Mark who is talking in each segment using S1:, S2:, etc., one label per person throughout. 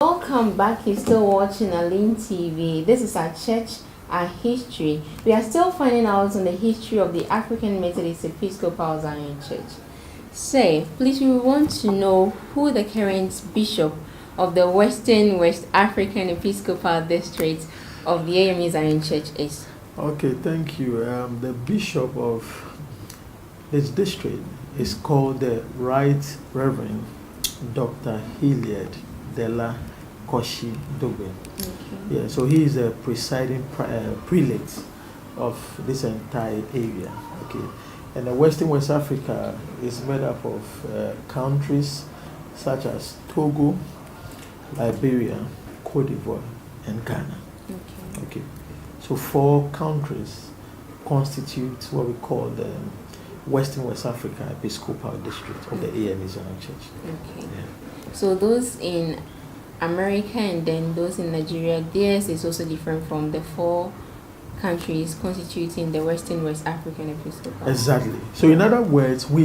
S1: Welcome back. You're still watching Alleyne TV. This is our church, our history. We are still finding out on the history of the African Methodist Episcopal Zion Church. So, please, we want to know who the current bishop of the Western West African Episcopal District of the AME Zion Church is.
S2: Okay, thank you. The bishop of this district is called the Right Reverend Dr. Hilliard Della Koshi Dobe.
S1: Okay.
S2: Yeah, so he is a presiding prelate of this entire area. Okay, and the Western West Africa is made up of countries such as Togo, Liberia, Cote d'Ivoire, and Ghana.
S1: Okay.
S2: Okay, so 4 countries constitute what we call the Western West Africa Episcopal District of the AME Zion Church.
S1: Okay.
S2: Yeah.
S1: So those in America and then those in Nigeria, theirs is also different from the 4 countries constituting the Western West African Episcopal.
S2: Exactly. So in other words, we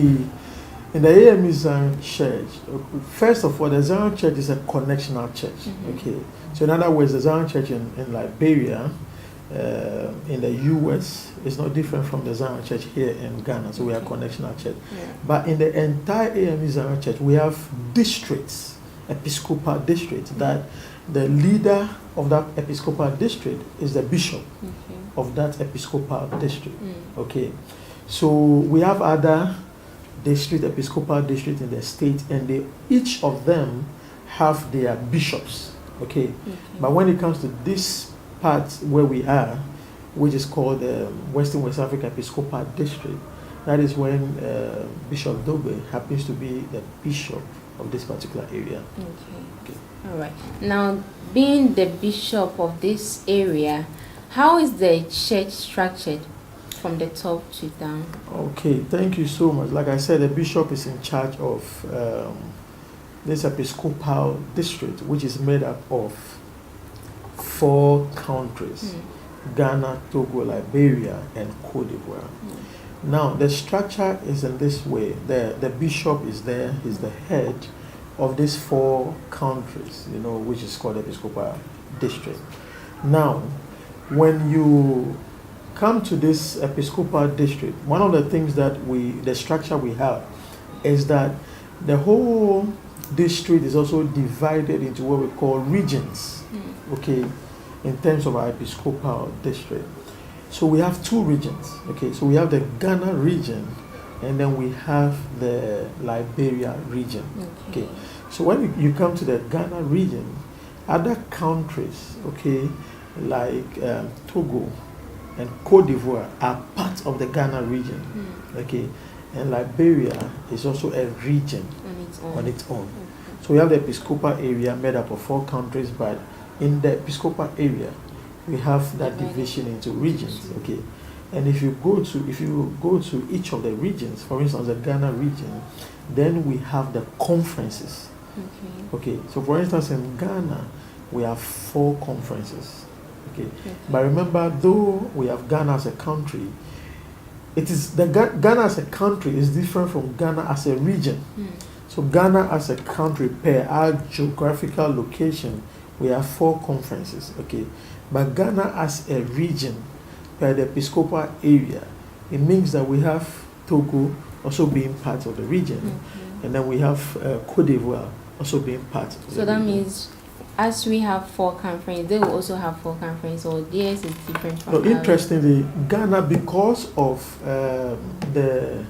S2: in the AME Zion Church, first of all, the Zion Church is a connectional church.
S1: Mm-hmm.
S2: Okay. So in other words, the Zion Church in Liberia, in the US, is not different from the Zion Church here in Ghana. So we are connectional church.
S1: Yeah.
S2: But in the entire AME Zion Church, we have districts, Episcopal districts, that the leader of that Episcopal district is the bishop of that Episcopal district. Okay. So we have other district, Episcopal district in the state, and each of them have their bishops. Okay. But when it comes to this part where we are, which is called the Western West Africa Episcopal District, that is when Bishop Dobe happens to be the bishop of this particular area.
S1: Okay. All right. Now, being the bishop of this area, how is the church structured from the top to down?
S2: Okay, thank you so much. Like I said, the bishop is in charge of this Episcopal district, which is made up of 4 countries: Ghana, Togo, Liberia, and Cote d'Ivoire. Now, the structure is in this way. The bishop is there, he's the head of these 4 countries, which is called Episcopal district. Now, when you come to this Episcopal district, one of the things that the structure we have is that the whole district is also divided into what we call regions, okay, in terms of our Episcopal district. So we have 2 regions, okay, so we have the Ghana region and then we have the Liberia region, okay. So when you come to the Ghana region, other countries, okay, like Togo and Cote d'Ivoire are part of the Ghana region, okay, and Liberia is also a region on its own. So we have the Episcopal area made up of 4 countries, but in the Episcopal area, we have that division into regions, okay. And if you go to each of the regions, for instance, the Ghana region, then we have the conferences. Okay. So for instance, in Ghana, we have 4 conferences. Okay. But remember, though we have Ghana as a country, Ghana as a country is different from Ghana as a region. So Ghana as a country, per our geographical location, we have 4 conferences. Okay. But Ghana as a region, per the Episcopal area, it means that we have Togo also being part of the region, and then we have Cote d'Ivoire also being part of the region.
S1: So that means, as we have 4 conferences, they will also have 4 conferences, or theirs is different from
S2: ours. Interestingly, Ghana, because of the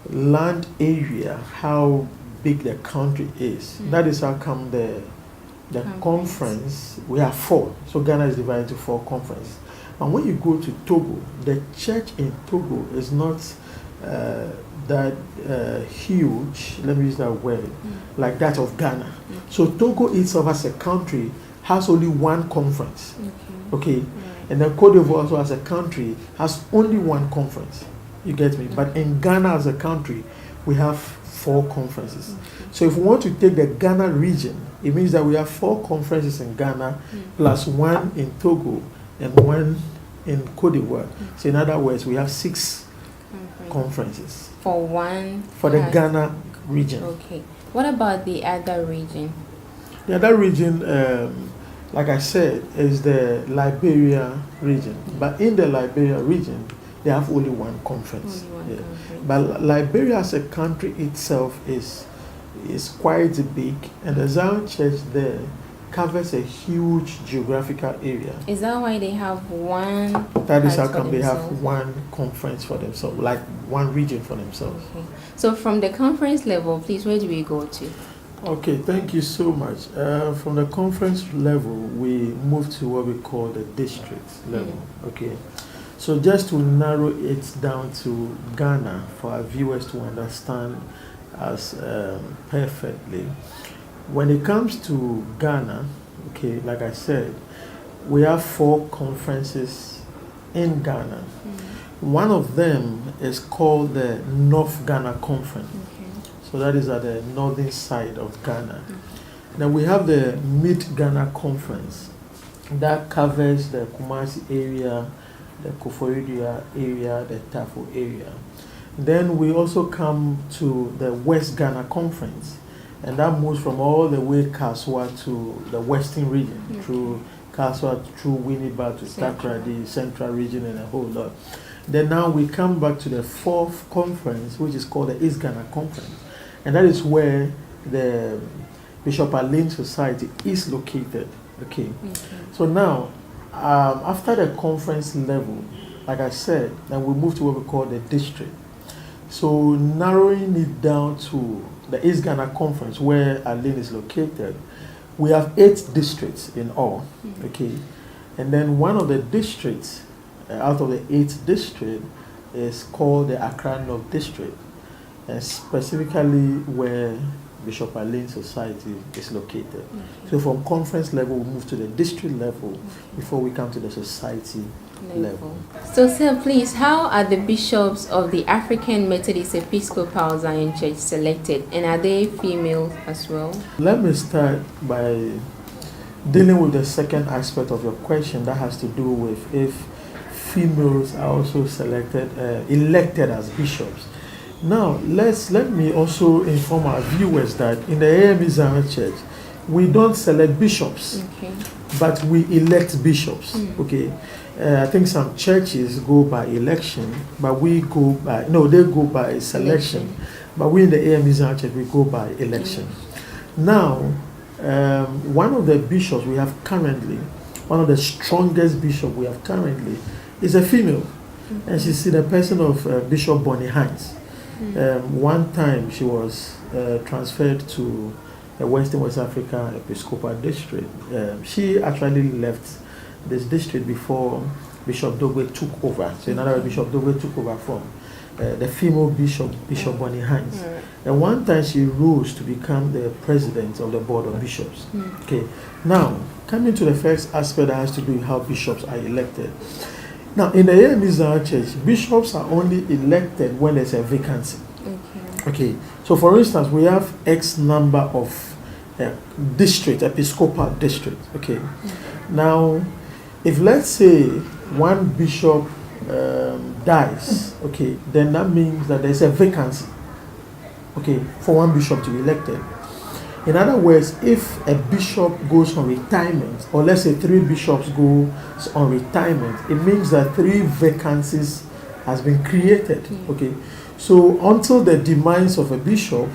S2: land area, how big the country is, that is how come the conference, we have 4. So Ghana is divided into 4 conferences. And when you go to Togo, the church in Togo is not that huge, let me use that word, like that of Ghana. So Togo itself as a country has only 1 conference. Okay. And then Cote d'Ivoire also as a country has only 1 conference. You get me? But in Ghana as a country, we have 4 conferences. So if we want to take the Ghana region, it means that we have 4 conferences in Ghana plus 1 in Togo and 1 in Cote d'Ivoire. So in other words, we have 6 conferences
S1: for the
S2: Ghana region.
S1: Okay. What about the other region?
S2: The other region, like I said, is the Liberia region. But in the Liberia region, they have only one conference.
S1: Only one conference.
S2: But Liberia as a country itself is quite big, and the Zion Church there covers a huge geographical area.
S1: Is that why they have one?
S2: That is how
S1: part
S2: come
S1: for
S2: they have
S1: themselves?
S2: one conference for themselves, like one region for themselves.
S1: Okay. So from the conference level, please, where do we go to?
S2: Okay, thank you so much. From the conference level, we move to what we call the district level. Okay, so just to narrow it down to Ghana for our viewers to understand us perfectly. When it comes to Ghana, okay, like I said, we have 4 conferences in Ghana. One of them is called the North Ghana Conference.
S1: Okay.
S2: So that is at the northern side of Ghana. Then we have the Mid Ghana Conference that covers the Kumasi area, the Koforidua area, the Tafo area. Then we also come to the West Ghana Conference, and that moves from all the way Kaswa to the western region, through Kaswa, through Winneba to Takrady, Central region, and a whole lot. Then now we come back to the 4th conference, which is called the East Ghana Conference, and that is where the Bishop Alleyne Society is located. Okay. So now, after the conference level, like I said, then we move to what we call the district. So narrowing it down to the East Ghana Conference, where Alleyne is located, we have 8 districts in all. Okay, and then one of the districts out of the 8 districts is called the Accra North District, and specifically where Bishop Alleyne Society is located. So from conference level, we move to the district level before we come to the society level.
S1: So, sir, please, how are the bishops of the African Methodist Episcopal Zion Church selected, and are they female as well?
S2: Let me start by dealing with the second aspect of your question that has to do with if females are also elected as bishops. Now, let me also inform our viewers that in the AME Zion Church, we don't select bishops, but we elect bishops. Okay, I think some churches go by election, but we go by they go by selection. But we in the AME Zion Church, we go by election. Now, one of the bishops we have currently, one of the strongest bishops we have currently, is a female, and she's in the person of Bishop Bonnie Hines. One time she was transferred to the Western West Africa Episcopal District. She actually left this district before Bishop Dogwe took over. So in other words, Bishop Dogwe took over from the female bishop, Bishop Bonnie Hines. And one time she rose to become the president of the board of bishops. Okay. Now, coming to the first aspect that has to do with how bishops are elected. Now, in the AME Zion Church, bishops are only elected when there's a vacancy. Okay. So, for instance, we have X number of episcopal districts. Okay. Now, if let's say one bishop dies, okay, then that means that there's a vacancy, okay, for one bishop to be elected. In other words, if a bishop goes on retirement, or let's say 3 bishops go on retirement, it means that 3 vacancies has been created. Okay, so until the demise of a bishop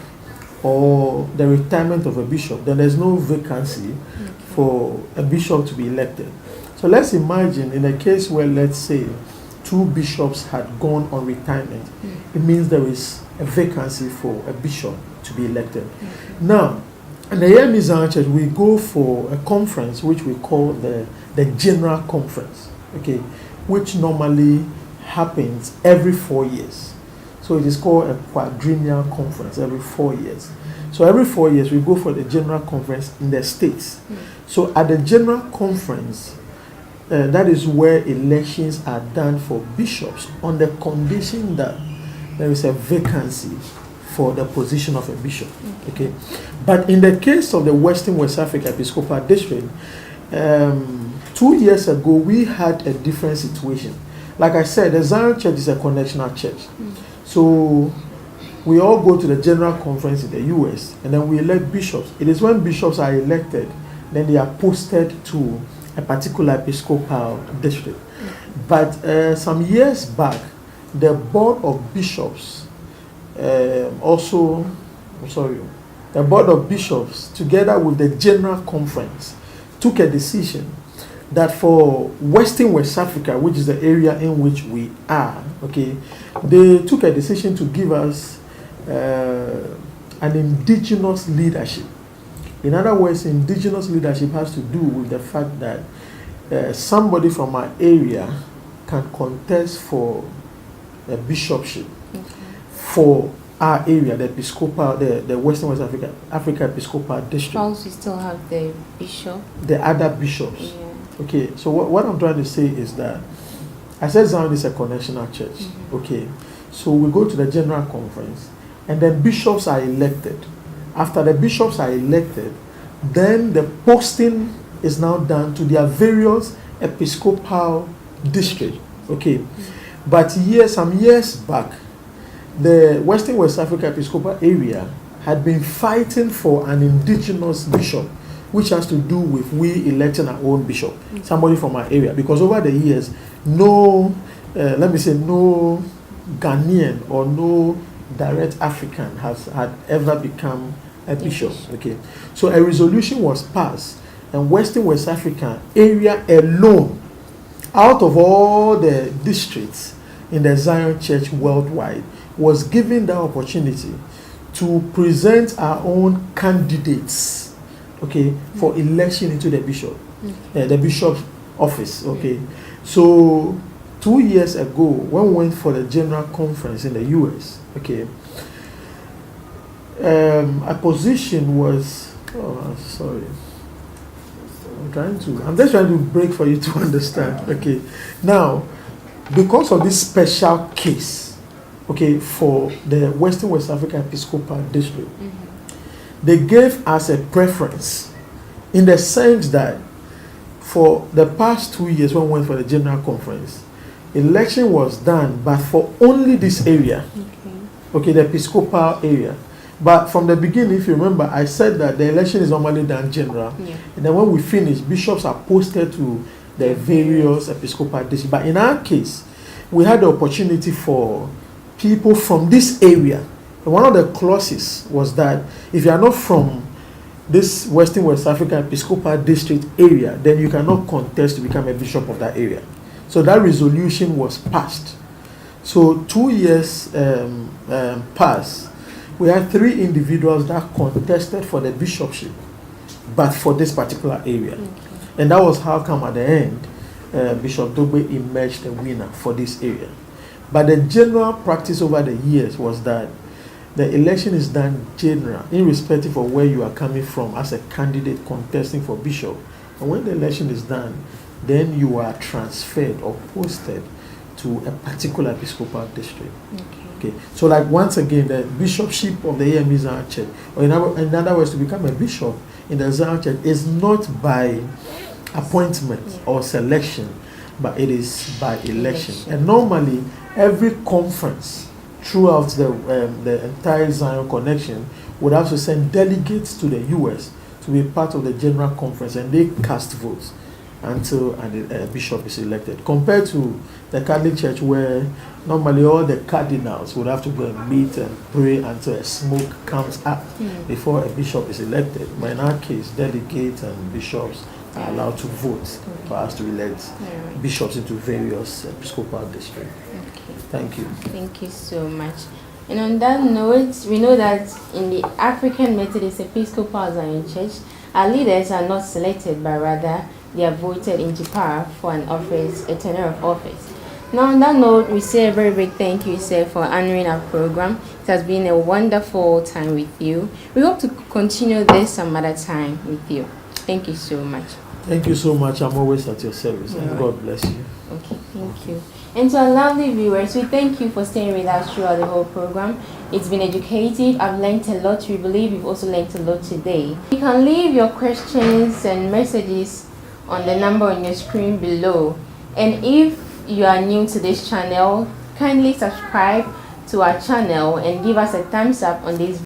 S2: or the retirement of a bishop, then there's no vacancy for a bishop to be elected. So let's imagine in a case where, let's say, 2 bishops had gone on retirement, it means there is a vacancy for a bishop to be elected. Now, in the AME Zion Church, we go for a conference which we call the General Conference, okay, which normally happens every 4 years. So it is called a quadrennial conference every 4 years. So every 4 years, we go for the General Conference in the States. So at the General Conference, that is where elections are done for bishops on the condition that there is a vacancy for the position of a bishop. Okay. But in the case of the Western West Africa Episcopal District, 2 years ago, we had a different situation. Like I said, the Zion Church is a connectional church. So we all go to the general conference in the US, and then we elect bishops. It is when bishops are elected, then they are posted to a particular episcopal district. But some years back, the board of bishops the board of bishops, together with the general conference, took a decision that for Western West Africa, which is the area in which we are, okay, they took a decision to give us an indigenous leadership. In other words, indigenous leadership has to do with the fact that somebody from our area can contest for a bishopship for our area, the Episcopal, the Western West Africa Episcopal District.
S1: Whilst we still have the bishop.
S2: The other bishops.
S1: Yeah.
S2: Okay, so what I'm trying to say is that I said Zion is a connectional church. Okay, so we go to the general conference, and then bishops are elected. After the bishops are elected, then the posting is now done to their various episcopal districts. Okay, but some years back, the Western West Africa Episcopal area had been fighting for an indigenous bishop, which has to do with we electing our own bishop, somebody from our area. Because over the years, no Ghanaian or no direct African had ever become a bishop. Okay, so a resolution was passed, and Western West Africa area alone, out of all the districts in the Zion Church worldwide, was given the opportunity to present our own candidates, okay, for election into the bishop, the bishop's office. Okay, so 2 years ago, when we went for the general conference in the US, okay, a position was, I'm just trying to break for you to understand. Okay, now, because of this special case, okay, for the Western West Africa Episcopal District, they gave us a preference in the sense that for the past 2 years when we went for the general conference, election was done, but for only this area, okay, the Episcopal area. But from the beginning, if you remember, I said that the election is normally done general, and then when we finish, bishops are posted to the various Episcopal districts. But in our case, we had the opportunity for people from this area. And one of the clauses was that if you are not from this Western West African Episcopal District area, then you cannot contest to become a bishop of that area. So that resolution was passed. So 2 years passed. We had 3 individuals that contested for the bishopship, but for this particular area. And that was how come at the end, Bishop Dogbe emerged a winner for this area. But the general practice over the years was that the election is done general, irrespective of where you are coming from as a candidate contesting for bishop. And when the election is done, then you are transferred or posted to a particular episcopal district. Okay. So like once again, the bishopship of the AME Zion Church, or in other words, to become a bishop in the Zion Church is not by appointment or selection, but it is by election. And normally, every conference throughout the entire Zion connection would have to send delegates to the US to be part of the general conference, and they cast votes until a bishop is elected. Compared to the Catholic Church, where normally all the cardinals would have to go and meet and pray until a smoke comes up before a bishop is elected. But in our case, delegates and bishops are allowed to vote for us to elect bishops into various episcopal districts. Thank you.
S1: Thank you so much. And on that note, we know that in the African Methodist Episcopal Zion Church, our leaders are not selected, but rather they are voted into power for an office, a tenure of office. Now, on that note, we say a very big thank you, sir, for honoring our program. It has been a wonderful time with you. We hope to continue this some other time with you. Thank you so much.
S2: Thank you so much. I'm always at your service, and God bless you.
S1: Okay, thank you. And to our lovely viewers, we thank you for staying with us throughout the whole program. It's been educative. I've learned a lot. We believe you've also learned a lot today. You can leave your questions and messages on the number on your screen below. And if you are new to this channel, kindly subscribe to our channel and give us a thumbs up on this